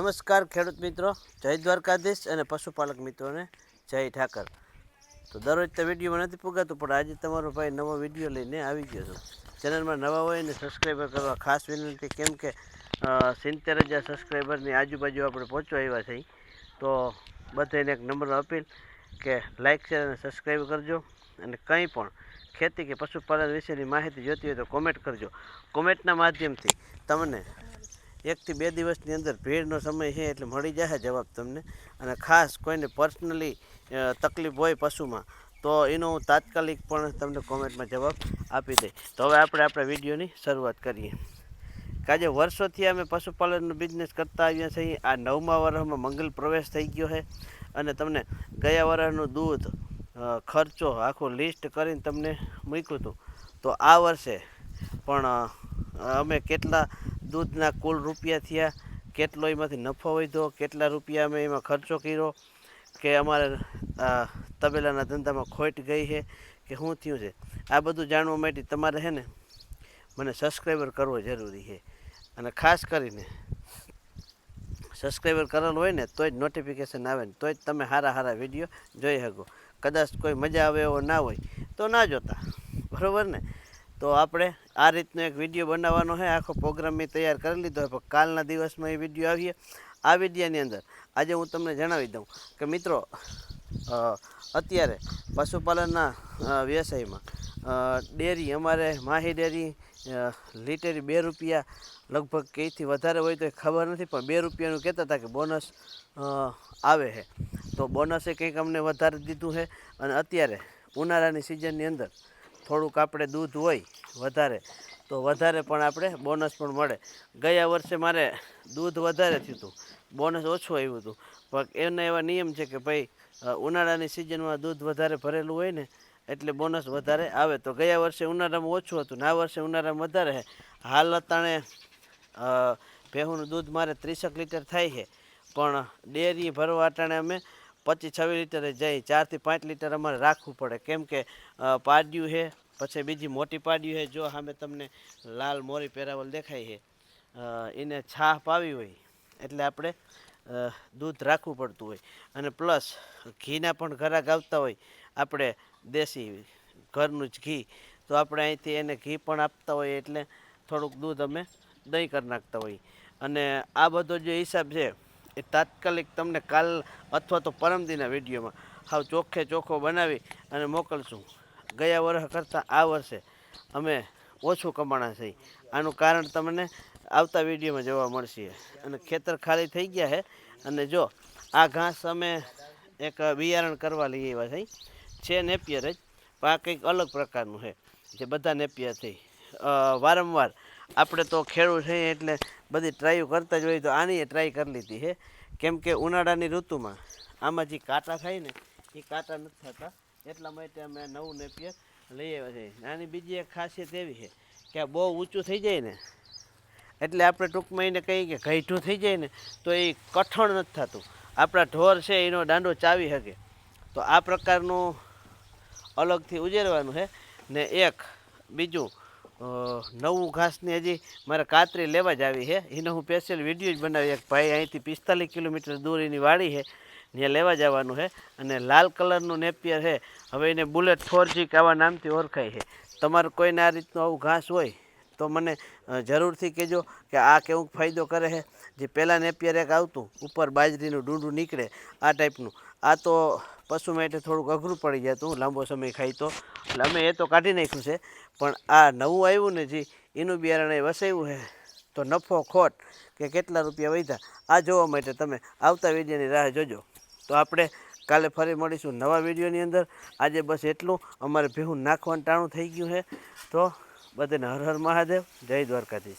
નમસ્કાર ખેડૂત મિત્રો, જય દ્વારકાધીશ અને પશુપાલક મિત્રોને જય ઠાકર. તો દરરોજ તો વિડીયોમાં નથી પુગાતું, પણ આજે તમારો ભાઈ નવો વિડીયો લઈને આવી ગયો છું. ચેનલમાં નવા હોય ને સબસ્ક્રાઈબર કરવા ખાસ વિનંતી, કેમ કે 70,000 સબસ્ક્રાઈબરની આજુબાજુ આપણે પહોંચવા આવ્યા છીએ. તો બધાને એક નંબર અપીલ કે લાઇક શેર અને સબસ્ક્રાઈબ કરજો. અને કંઈ પણ ખેતી કે પશુપાલન વિશેની માહિતી જોતી હોય તો કોમેન્ટ કરજો. કોમેન્ટના માધ્યમથી તમને 1 થી 2 દિવસની અંદર ભીડનો સમય છે એટલે મળી જશે જવાબ તમને. અને ખાસ કોઈને પર્સનલી તકલીફ હોય પશુમાં તો એનો હું તાત્કાલિક પણ તમને કોમેન્ટમાં જવાબ આપી દઈ. તો હવે આપણે આપણા વિડીયોની શરૂઆત કરીએ. આજે વર્ષોથી અમે પશુપાલનનો બિઝનેસ કરતા આવ્યા છીએ. આ 9મા વર્ષમાં મંગલ પ્રવેશ થઈ ગયો છે. અને તમને ગયા વર્ષનું દૂધ ખર્ચો આખું લિસ્ટ કરીને તમને મૂક્યું હતું. તો આ વર્ષે પણ અમે કેટલા દૂધના કુલ રૂપિયા થયા, કેટલો એમાંથી નફો વધ્યો, કેટલા રૂપિયા અમે એમાં ખર્ચો કર્યો, કે અમારે તબેલાના ધંધામાં ખોટ ગઈ છે કે શું થયું છે, આ બધું જાણવા માટે તમારે છે ને મને સબસ્ક્રાઈબર કરવો જરૂરી છે. અને ખાસ કરીને સબસ્ક્રાઈબર કરેલું હોય ને તો જ નોટિફિકેશન આવે ને તો જ તમે સારા વિડીયો જોઈ શકો. કદાચ કોઈ મજા આવે એવો ના હોય તો ના જોતા, બરાબર ને. તો આપણે આ રીતનો એક વિડીયો બનાવવાનો છે. આખો પ્રોગ્રામ મેં તૈયાર કરી લીધો છે, પણ કાલના દિવસમાં એ વિડીયો આવીએ. આ વિડીયોની અંદર આજે હું તમને જણાવી દઉં કે મિત્રો, અત્યારે પશુપાલનના વ્યવસાયમાં ડેરી, અમારે માહી ડેરી લીટરે 2 રૂપિયા લગભગ, કંઈથી વધારે હોય તો એ ખબર નથી, પણ 2 રૂપિયાનું કહેતા હતા કે બોનસ આવે છે. તો બોનસે કંઈક અમને વધારે દીધું છે. અને અત્યારે ઉનાળાની સિઝનની અંદર થોડુંક આપણે દૂધ હોય વધારે તો વધારે પણ આપણે બોનસ પણ મળે. ગયા વર્ષે મારે દૂધ વધારે થયું હતું, બોનસ ઓછું આવ્યું હતું. પણ એના એવા નિયમ છે કે ભાઈ ઉનાળાની સિઝનમાં દૂધ વધારે ભરેલું હોય ને એટલે બોનસ વધારે આવે. તો ગયા વર્ષે ઉનાળામાં ઓછું હતું ને આ વર્ષે ઉનાળામાં વધારે છે. હાલ અટાણે ભેહુંનું દૂધ મારે 30 લીટર થાય છે, પણ ડેરી ભરવા અટાણે અમે 25-26 લીટરે જાય. 4 થી 5 લીટર અમારે રાખવું પડે, કેમ કે પાડ્યું છે. પછી બીજી મોટી પાડ્યું છે, જો સામે તમને લાલ મોરી પેરાવલ દેખાય છે, એને છાહ પાવી હોય એટલે આપણે દૂધ રાખવું પડતું હોય. અને પ્લસ ઘીના પણ ઘરાક આવતા હોય, આપણે દેશી ઘરનું જ ઘી, તો આપણે અહીંથી એને ઘી પણ આપતા હોઈએ એટલે થોડુંક દૂધ અમે દહીં કરી નાખતા હોઈએ. અને આ બધો જે હિસાબ છે એ તાત્કાલિક તમને કાલ અથવા તો પરમદીના વિડીયોમાં હાવ ચોખ્ખો બનાવી અને મોકલશું. ગયા વર્ષ કરતાં આ વર્ષે અમે ઓછું કમાણા છીએ. આનું કારણ તમને આવતા વિડીયોમાં જોવા મળશે. અને ખેતર ખાલી થઈ ગયા છે. અને જો આ ઘાસ અમે એક બિયારણ કરવા લઈ આવ્યા છે નેપિયર જ, પણ આ કંઈક અલગ પ્રકારનું છે જે બધા નેપિયર થઈ. વારંવાર આપણે તો ખેડૂત છીએ એટલે બધી ટ્રાયો કરતા જ હોય, તો આની ટ્રાય કરી લીધી છે. કેમ કે ઉનાળાની ઋતુમાં આમાં જે કાંટા થાય ને એ કાંટા નથી થતા, એટલા માટે અમે નવું નેપિયર લઈ આવ્યા છે. આની બીજી એક ખાસિયત એવી છે કે આ બહુ ઊંચું થઈ જાય ને એટલે આપણે ટૂંકમાં એને કહીએ કે ઘઈઠું થઈ જાય ને તો એ કઠણ નથી થતું. આપણા ઢોર છે એનો દાંડો ચાવી શકે. તો આ પ્રકારનું અલગથી ઉજેરવાનું છે. ને એક બીજું નવું ઘાસની હજી મારે કાતરી લેવા જ આવી છે. એનો હું સ્પેશિયલ વિડીયો જ બનાવી. એક ભાઈ અહીંથી 45 કિલોમીટર દૂર એની વાડી છે, ત્યાં લેવા જવાનું છે. અને લાલ કલરનું નેપિયર છે, હવે એને બુલેટ 4G કે આવા નામથી ઓળખાય છે. તમારે કોઈને આ રીતનું આવું ઘાસ હોય તો મને જરૂરથી કહેજો કે આ કેવું ફાયદો કરે છે. જે પહેલાં નેપિયર એક આવતું ઉપર બાજરીનું ડૂંડું નીકળે આ ટાઈપનું, આ તો પશુ માટે થોડુંક અઘરું પડી જતું લાંબો સમય ખાય તો, એટલે અમે એ તો કાઢી નાખ્યું છે. પણ આ નવું આવ્યું ને જે એનું બિયારણ એ વસાવ્યું છે, તો નફો ખોટ કે કેટલા રૂપિયા વધ્યા આ જોવા માટે તમે આવતા વિડીયોની રાહ જોજો. તો આપણે કાલે ફરી મળીશું નવા વિડીયોની અંદર. આજે બસ એટલું. અમારે ભેહું નાખવાનું ટાણું થઈ ગયું છે. તો બધાને હર હર મહાદેવ, જય દ્વારકાધીશ.